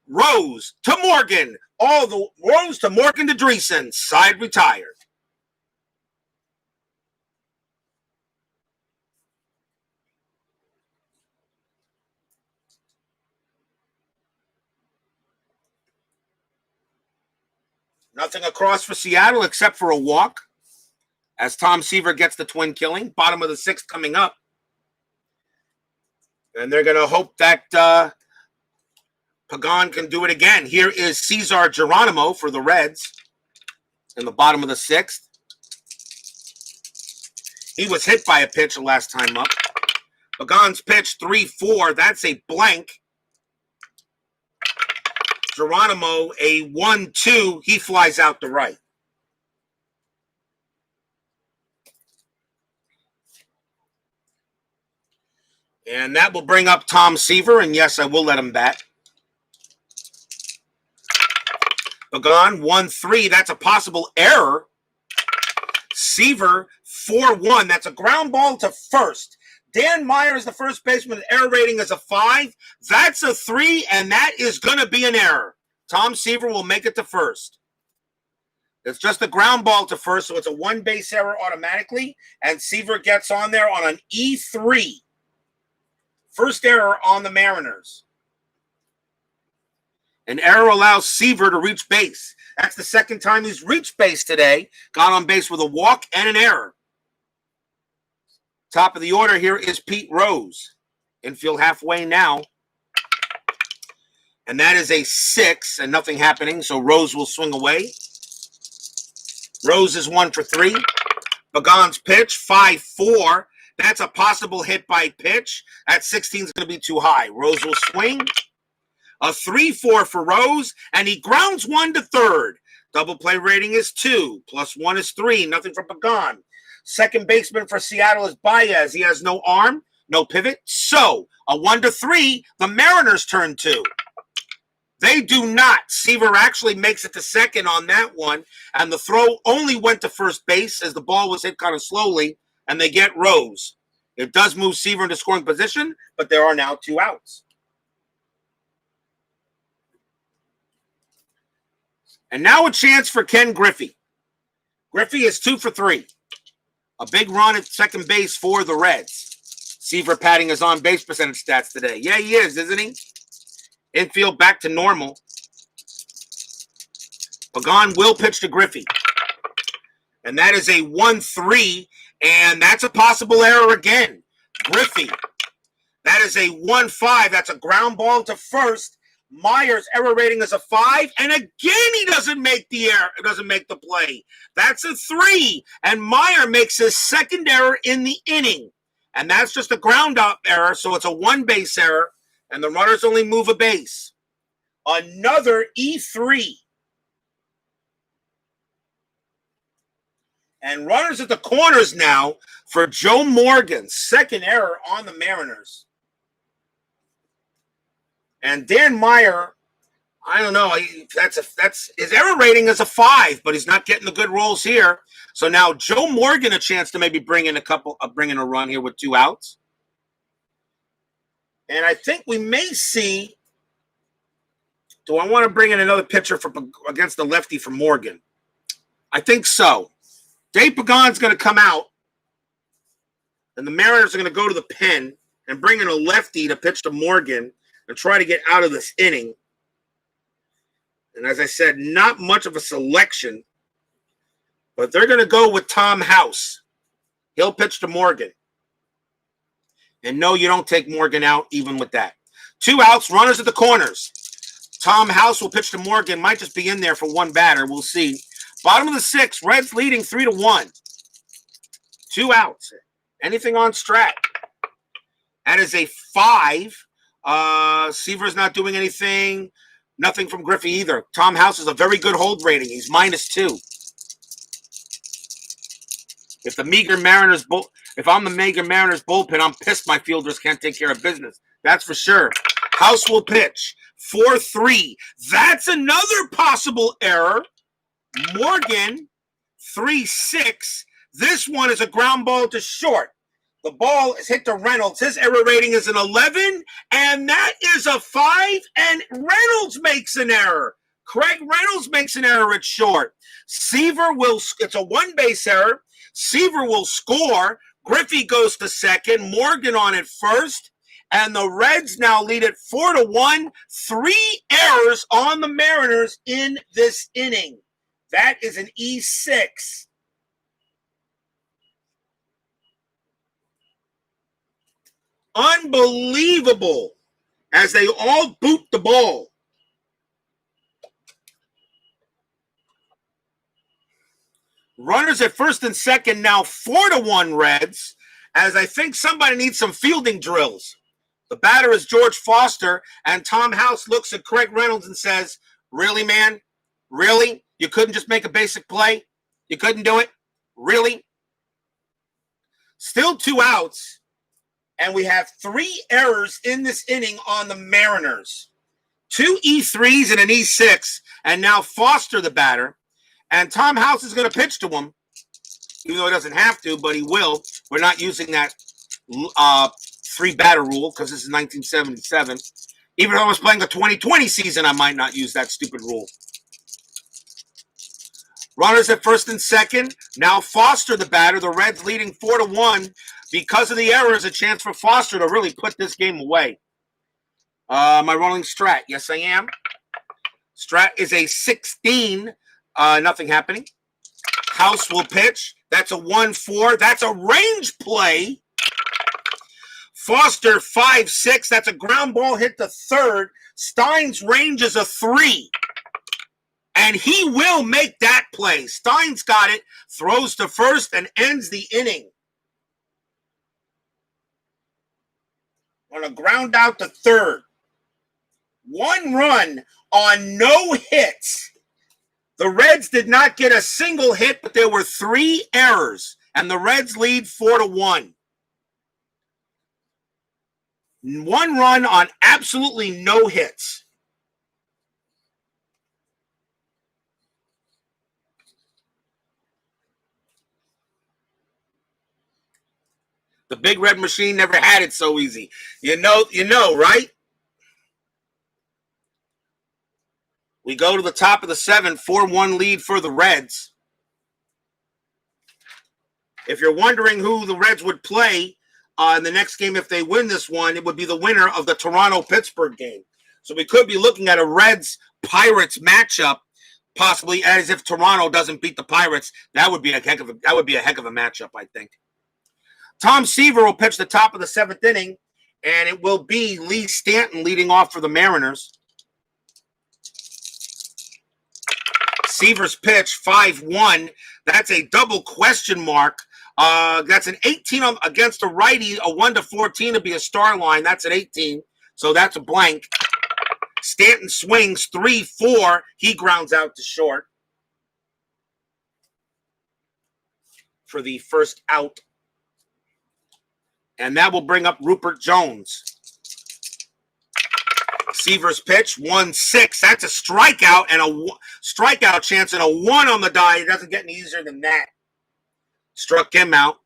Rose to Morgan. Rose to Morgan to Dreesen. Side retired. Nothing across for Seattle except for a walk as Tom Seaver gets the twin killing. Bottom of the 6th coming up. And they're going to hope that Pagan can do it again. Here is Cesar Geronimo for the Reds in the bottom of the 6th. He was hit by a pitch the last time up. Pagan's pitch 3-4. That's a blank. Geronimo, a 1-2. He flies out to right. And that will bring up Tom Seaver. And yes, I will let him bat. Pagan, 1-3. That's a possible error. Seaver, 4-1. That's a ground ball to first. Dan Meyer is the first baseman. The error rating is a 5. That's a 3, and that is going to be an error. Tom Seaver will make it to first. It's just a ground ball to first, so it's a one-base error automatically, and Seaver gets on there on an E3. First error on the Mariners. An error allows Seaver to reach base. That's the second time he's reached base today. Got on base with a walk and an error. Top of the order here is Pete Rose. Infield halfway now. And that is a 6 and nothing happening, so Rose will swing away. Rose is 1 for 3. Pagan's pitch, 5-4. That's a possible hit by pitch. That 16 is going to be too high. Rose will swing. A 3-4 for Rose, and he grounds one to third. Double play rating is 2. Plus 1 is 3. Nothing for Pagan. Second baseman for Seattle is Baez. He has no arm, no pivot. So, a 1-3, the Mariners turn 2. They do not. Seaver actually makes it to second on that one, and the throw only went to first base as the ball was hit kind of slowly, and they get Rose. It does move Seaver into scoring position, but there are now 2 outs. And now a chance for Ken Griffey. Griffey is 2 for 3. A big run at second base for the Reds. Seaver padding his on-base percentage stats today. Yeah, he is, isn't he? Infield back to normal. Pagan will pitch to Griffey. And that is a 1-3, and that's a possible error again. Griffey. That is a 1-5. That's a ground ball to first. Meyer's error rating is a 5, and again he doesn't make the error, doesn't make the play. That's a 3, and Meyer makes his second error in the inning. And that's just a ground up error, so it's a one-base error, and the runners only move a base. Another E3. And runners at the corners now for Joe Morgan. Second error on the Mariners. And Dan Meyer, I don't know. That's his error rating is a 5, but he's not getting the good rolls here. So now Joe Morgan a chance to maybe bring in a run here with 2 outs. And I think we may see. Do I want to bring in another pitcher against the lefty for Morgan? I think so. Dave Pagan's going to come out, and the Mariners are going to go to the pen and bring in a lefty to pitch to Morgan and try to get out of this inning. And as I said, not much of a selection, but they're going to go with Tom House. He'll pitch to Morgan. And no, you don't take Morgan out even with that. 2 outs, runners at the corners. Tom House will pitch to Morgan. Might just be in there for one batter. We'll see. Bottom of the 6th, Reds leading 3-1. 2 outs. Anything on Strat? That is a 5. Seaver's not doing anything. Nothing from Griffey either. Tom House is a very good hold rating. He's -2. If I'm the meager Mariners bullpen, I'm pissed my fielders can't take care of business. That's for sure. House will pitch. 4-3. That's another possible error. Morgan, 3-6. This one is a ground ball to short. The ball is hit to Reynolds. His error rating is an 11, and that is a 5, and Reynolds makes an error. Craig Reynolds makes an error at short. Seaver it's a one-base error. Seaver will score. Griffey goes to second. Morgan on at first. And the Reds now lead it 4-1. 3 errors on the Mariners in this inning. That is an E6. Unbelievable as they all boot the ball. Runners at first and second now 4-1 Reds, as I think somebody needs some fielding drills. The batter is George Foster, and Tom House looks at Craig Reynolds and says, "Really, man? Really? You couldn't just make a basic play? You couldn't do it? Really?" Still 2 outs, and we have 3 errors in this inning on the Mariners. 2 E3s and an E6, and now Foster the batter. And Tom House is going to pitch to him, even though he doesn't have to, but he will. We're not using that three-batter rule because this is 1977. Even though I was playing the 2020 season, I might not use that stupid rule. Runners at first and second. Now Foster, the batter. The Reds leading 4-1. Because of the errors, a chance for Foster to really put this game away. Am I rolling Strat? Yes, I am. Strat is a 16. Nothing happening. House will pitch. That's a 1-4. That's a range play. Foster, 5-6. That's a ground ball hit to third. Stein's range is a 3. And he will make that play. Stein's got it, throws to first, and ends the inning. On a ground out to third. 1 run on no hits. The Reds did not get a single hit, but there were 3 errors. And the Reds lead 4-1. 1 run on absolutely no hits. The Big Red Machine never had it so easy. You know, right? We go to the top of the 7th, 4-1 lead for the Reds. If you're wondering who the Reds would play in the next game if they win this one, it would be the winner of the Toronto-Pittsburgh game. So we could be looking at a Reds-Pirates matchup, possibly as if Toronto doesn't beat the Pirates. That would be a heck of a matchup, I think. Tom Seaver will pitch the top of the 7th inning, and it will be Lee Stanton leading off for the Mariners. Seaver's pitch, 5-1. That's a double question mark. That's an 18 against a righty. A 1-14 would be a star line. That's an 18, so that's a blank. Stanton swings 3-4. He grounds out to short for the first out. And that will bring up Rupert Jones. Seaver's pitch, 1-6. That's a strikeout and a strikeout chance and a 1 on the die. It doesn't get any easier than that. Struck him out.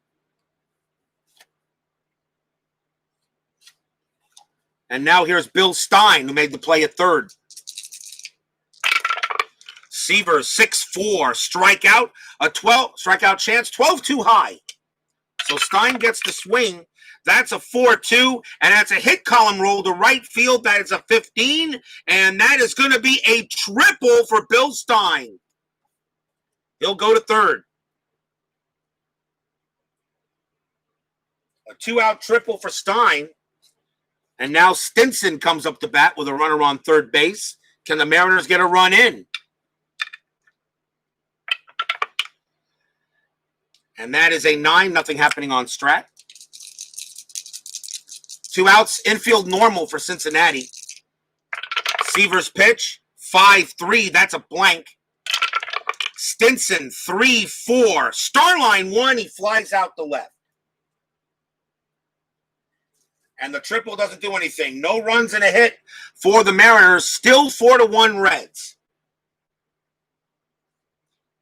And now here's Bill Stein, who made the play at third. Seaver, 6-4. Strikeout. A 12 strikeout chance. 12 too high. So Stein gets the swing. That's a 4-2, and that's a hit column roll to right field. That is a 15, and that is going to be a triple for Bill Stein. He'll go to third. A 2-out triple for Stein. And now Stinson comes up to bat with a runner on third base. Can the Mariners get a run in? And that is a 9, nothing happening on Strat. 2 outs, infield normal for Cincinnati. Seaver's pitch, 5-3, that's a blank. Stinson, 3-4. Starline 1, he flies out the left. And the triple doesn't do anything. No runs and a hit for the Mariners. Still 4-1 Reds.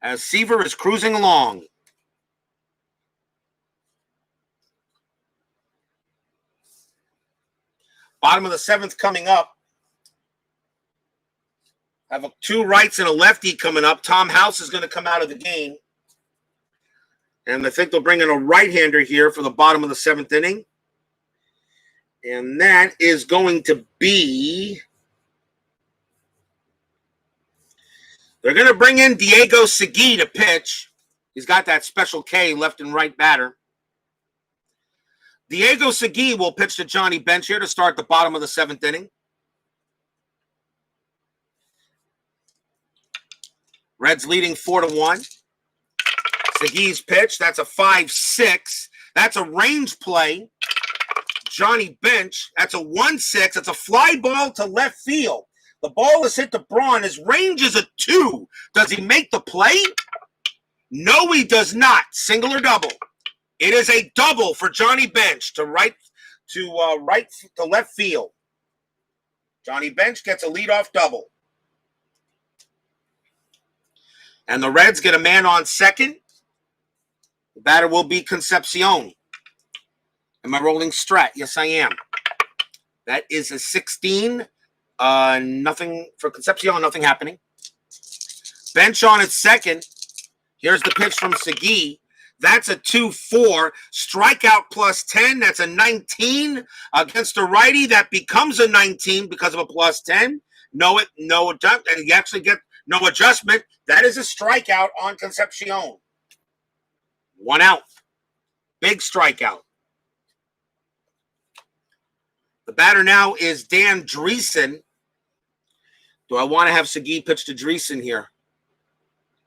As Seaver is cruising along. Bottom of the 7th coming up. Have 2 rights and a lefty coming up. Tom House is going to come out of the game. And I think they'll bring in a right-hander here for the bottom of the 7th inning. And that is going to be... They're going to bring in Diego Segui to pitch. He's got that special K left and right batter. Diego Segui will pitch to Johnny Bench here to start the bottom of the 7th inning. Reds leading 4-1. Segui's pitch, that's a 5-6. That's a range play. Johnny Bench, that's a 1-6. That's a fly ball to left field. The ball is hit to Braun. His range is a 2. Does he make the play? No, he does not. Single or double? It is a double for Johnny Bench to left field. Johnny Bench gets a leadoff double. And the Reds get a man on second. The batter will be Concepcion. Am I rolling strat? Yes, I am. That is a 16. Nothing for Concepcion, nothing happening. Bench on its second. Here's the pitch from Segui. That's a 2-4. Strikeout plus 10. That's a 19 against a righty. That becomes a 19 because of a plus 10. No adjustment, and you actually get no adjustment. That is a strikeout on Concepcion. 1 out. Big strikeout. The batter now is Dan Dreesen. Do I want to have Segui pitch to Dreesen here?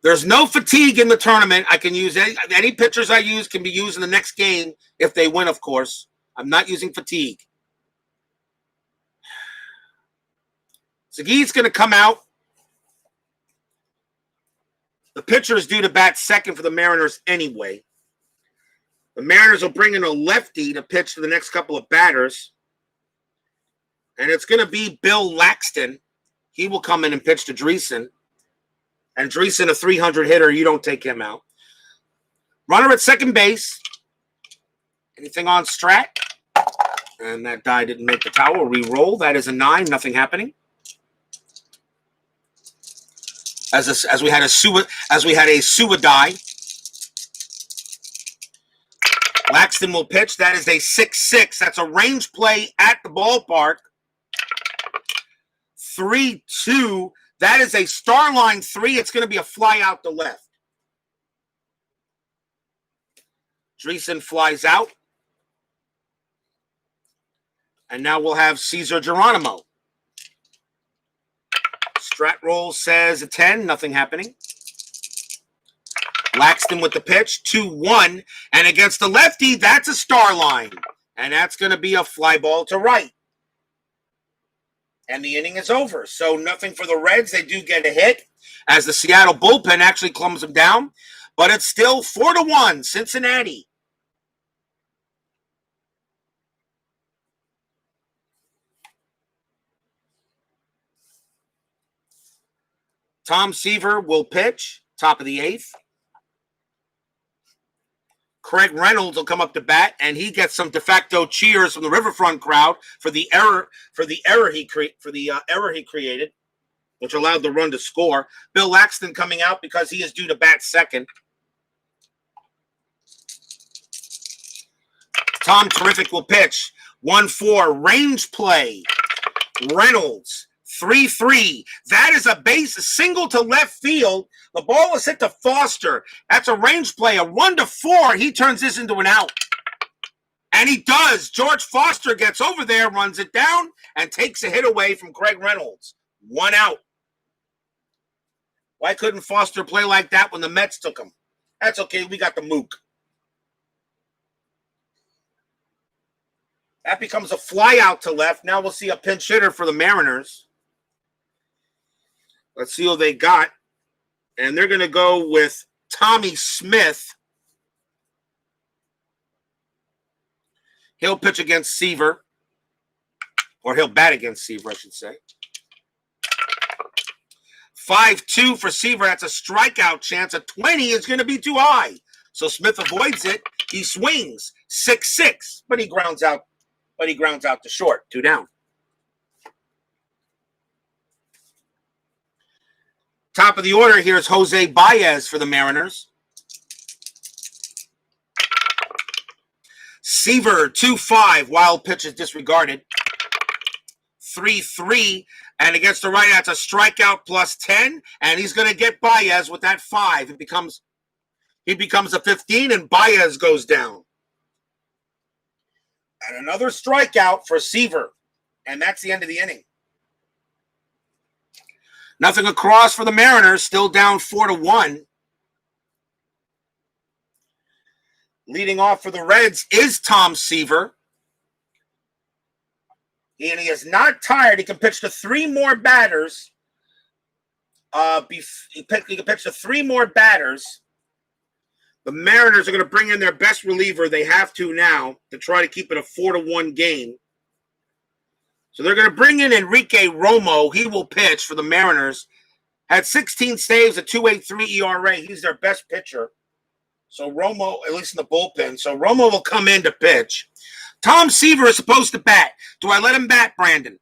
There's no fatigue in the tournament. I can use any pitchers I use can be used in the next game if they win, of course. I'm not using fatigue. Segui's going to come out. The pitcher is due to bat second for the Mariners anyway. The Mariners will bring in a lefty to pitch to the next couple of batters. And it's going to be Bill Laxton. He will come in and pitch to Dreesen. And Dreesen, a 300 hitter, you don't take him out. Runner at second base. Anything on strat? And that die didn't make the tower. Re-roll. That is a 9. Nothing happening. As we had a Sua die. Laxton will pitch. That is a 6-6. That's a range play at the ballpark. 3-2. That is a star line 3. It's going to be a fly out to left. Dreesen flies out. And now we'll have Cesar Geronimo. Strat roll says a 10. Nothing happening. Laxton with the pitch. 2-1. And against the lefty, that's a star line. And that's going to be a fly ball to right. And the inning is over. So nothing for the Reds. They do get a hit as the Seattle bullpen actually clumps them down. But it's still 4-1, Cincinnati. Tom Seaver will pitch, top of the 8th. Craig Reynolds will come up to bat, and he gets some de facto cheers from the Riverfront crowd for the error he created, which allowed the run to score. Bill Laxton coming out because he is due to bat second. Tom Terrific will pitch. 1-4 range play. Reynolds. 3-3. That is a base single to left field. The ball is hit to Foster. That's a range play. A 1-4. He turns this into an out. And he does. George Foster gets over there, runs it down, and takes a hit away from Craig Reynolds. 1 out. Why couldn't Foster play like that when the Mets took him? That's okay. We got the Mook. That becomes a fly out to left. Now we'll see a pinch hitter for the Mariners. Let's see who they got. And they're going to go with Tommy Smith. He'll pitch against Seaver. Or he'll bat against Seaver, I should say. 5-2 for Seaver. That's a strikeout chance. A 20 is going to be too high. So Smith avoids it. He swings. 6-6. But he grounds out to short. 2 down. Top of the order, here's Jose Baez for the Mariners. Seaver, 2-5. Wild pitch is disregarded. 3-3. And against the right, that's a strikeout plus 10. And he's going to get Baez with that 5. He becomes a 15, and Baez goes down. And another strikeout for Seaver. And that's the end of the inning. Nothing across for the Mariners, still down 4-1. Leading off for the Reds is Tom Seaver. And he is not tired. He can pitch to 3 more batters. He can pitch to 3 more batters. The Mariners are going to bring in their best reliever. They have to now to try to keep it a 4-1 game. So they're going to bring in Enrique Romo. He will pitch for the Mariners. Had 16 saves, a 2.83 ERA. He's their best pitcher. So Romo, at least in the bullpen. So Romo will come in to pitch. Tom Seaver is supposed to bat. Do I let him bat, Brandon?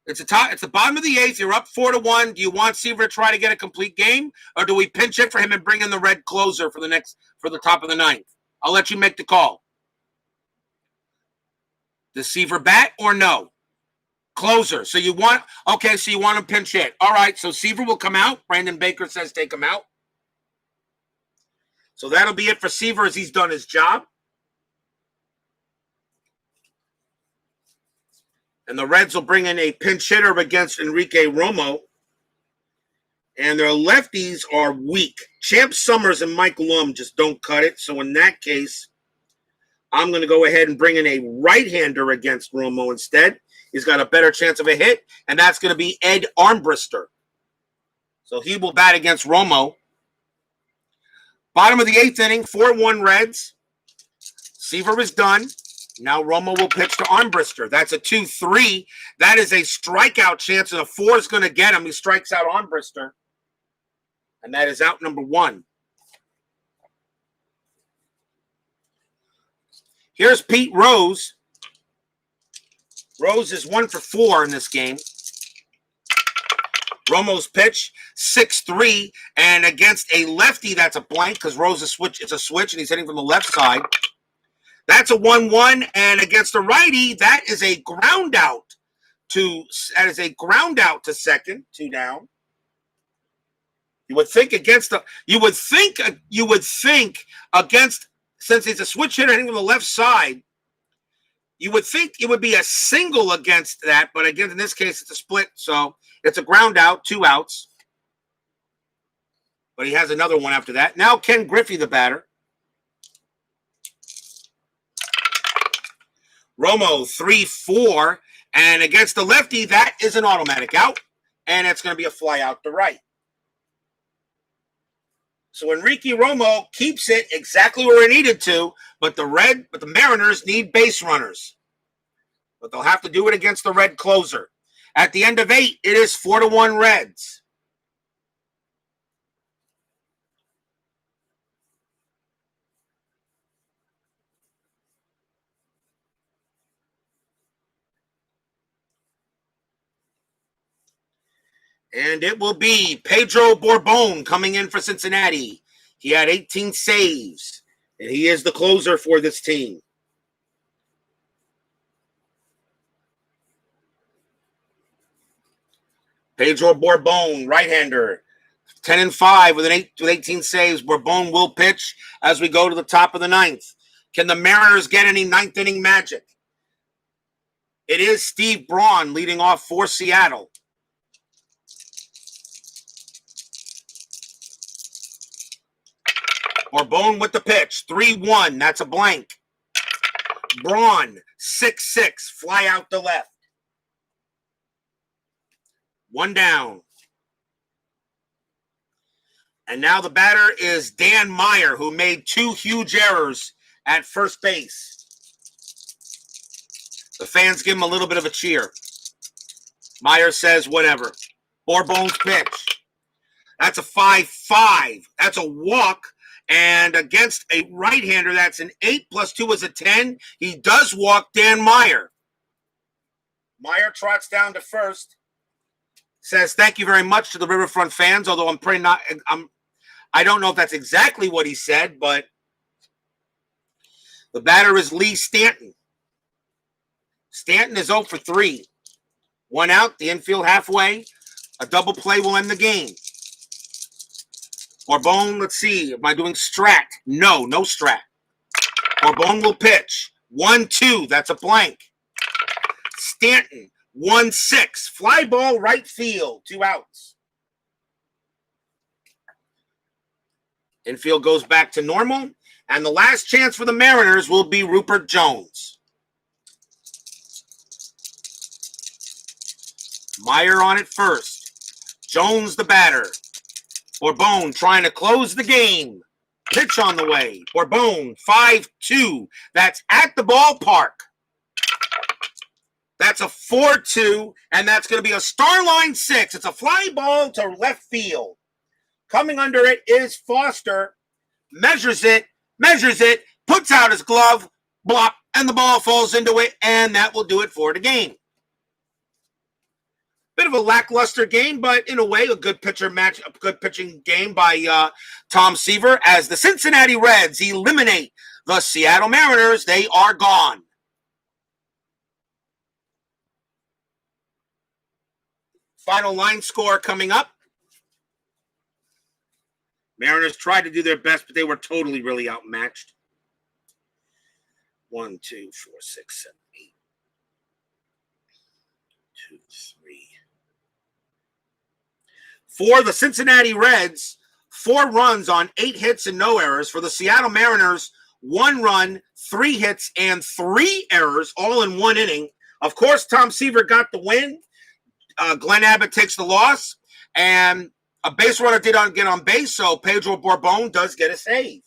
It's the bottom of the eighth. You're up 4-1. Do you want Seaver to try to get a complete game, or do we pinch it for him and bring in the red closer for the top of the ninth? I'll let you make the call. Does Seaver bat or no? Closer. So you want him pinch hit. All right. So Seaver will come out. Brandon Baker says take him out. So that'll be it for Seaver as he's done his job. And the Reds will bring in a pinch hitter against Enrique Romo. And their lefties are weak. Champ Summers and Mike Lum just don't cut it. So in that case, I'm going to go ahead and bring in a right-hander against Romo instead. He's got a better chance of a hit, and that's going to be Ed Armbrister. So he will bat against Romo. Bottom of the eighth inning, 4-1 Reds. Seaver is done. Now Romo will pitch to Armbrister. That's a 2-3. That is a strikeout chance, and a 4 is going to get him. He strikes out Armbrister. And that is out number 1. Here's Pete Rose. Rose is 1 for 4 in this game. Romo's pitch, 6-3, and against a lefty, that's a blank because Rose is switch. It's a switch, and he's hitting from the left side. That's a 1-1, and against a righty, that is a ground out to second, 2 down. You would think against since it's a switch hitter hitting from the left side, you would think it would be a single against that, but again, in this case, it's a split, so it's a ground out, 2 outs. But he has another one after that. Now Ken Griffey, the batter. Romo, 3-4, and against the lefty, that is an automatic out, and it's going to be a fly out to right. So Enrique Romo keeps it exactly where it needed to, but the Mariners need base runners. But they'll have to do it against the Red closer. At the end of 8, it is 4-1 Reds. And it will be Pedro Borbon coming in for Cincinnati. He had 18 saves, and he is the closer for this team. Pedro Borbon, right-hander, 10-5 with 18 saves. Borbon will pitch as we go to the top of the 9th. Can the Mariners get any 9th inning magic? It is Steve Braun leading off for Seattle. Borbon with the pitch, 3-1. That's a blank. Braun, 6-6. Fly out to left. 1 down. And now the batter is Dan Meyer, who made 2 huge errors at first base. The fans give him a little bit of a cheer. Meyer says whatever. Borbon's pitch. That's a 5-5. That's a walk. And against a right-hander, that's an 8 + 2 is a 10. He does walk Dan Meyer. Meyer trots down to first. Says thank you very much to the Riverfront fans, although I don't know if that's exactly what he said, but the batter is Lee Stanton. Stanton is 0 for 3. 1 out, the infield halfway. A double play will end the game. Borbon, let's see. Am I doing strat? No strat. Borbon will pitch. 1-2. That's a blank. Stanton, 1-6. Fly ball right field. 2 outs. Infield goes back to normal. And the last chance for the Mariners will be Rupert Jones. Meyer on it first. Jones the batter. Borbon trying to close the game. Pitch on the way. Borbon, 5-2. That's at the ballpark. That's a 4-2, and that's going to be a Starline 6. It's a fly ball to left field. Coming under it is Foster. Measures it, puts out his glove, blop, And the ball falls into it, and that will do it for the game. Bit of a lackluster game, but in a way, a good pitching game by Tom Seaver as the Cincinnati Reds eliminate the Seattle Mariners. They are gone. Final line score coming up. Mariners tried to do their best, but they were totally really outmatched. 1, 2, 4, 6, 7, 8. 2, 3. For the Cincinnati Reds, 4 runs on 8 hits and no errors. For the Seattle Mariners, 1 run, 3 hits, and 3 errors, all in 1 inning. Of course, Tom Seaver got the win. Glenn Abbott takes the loss. And a base runner did not get on base, so Pedro Borbon does get a save.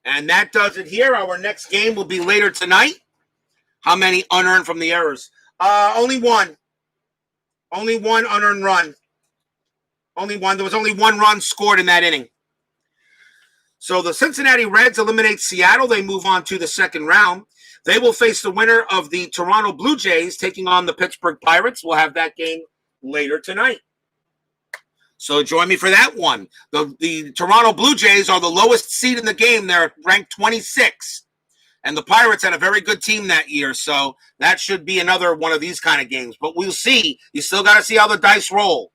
And that does it here. Our next game will be later tonight. How many unearned from the errors? Only one. Only one unearned run. Only one. There was only 1 run scored in that inning. So the Cincinnati Reds eliminate Seattle. They move on to the second round. They will face the winner of the Toronto Blue Jays taking on the Pittsburgh Pirates. We'll have that game later tonight. So join me for that one. The Toronto Blue Jays are the lowest seed in the game. They're ranked 26. And the Pirates had a very good team that year, so that should be another one of these kind of games. But we'll see. You still got to see how the dice roll.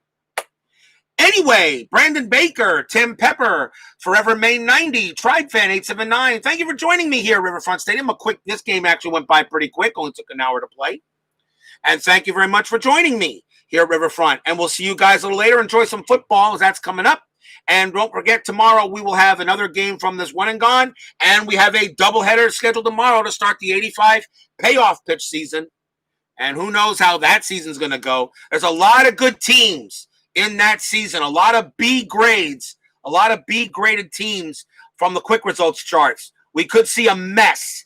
Anyway, Brandon Baker, Tim Pepper, Forever Main 90, Tribe Fan 879. Thank you for joining me here at Riverfront Stadium. This game actually went by pretty quick. Only took an hour to play. And thank you very much for joining me here at Riverfront. And we'll see you guys a little later. Enjoy some football as that's coming up. And don't forget, tomorrow we will have another game from this one and gone. And we have a doubleheader scheduled tomorrow to start the 85 payoff pitch season. And who knows how that season's going to go. There's a lot of good teams in that season. A lot of B grades. A lot of B-graded teams from the quick results charts. We could see a mess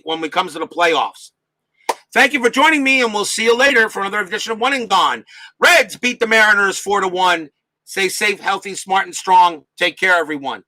when it comes to the playoffs. Thank you for joining me, and we'll see you later for another edition of One and Gone. Reds beat the Mariners 4-1. Stay safe, healthy, smart, and strong. Take care, everyone.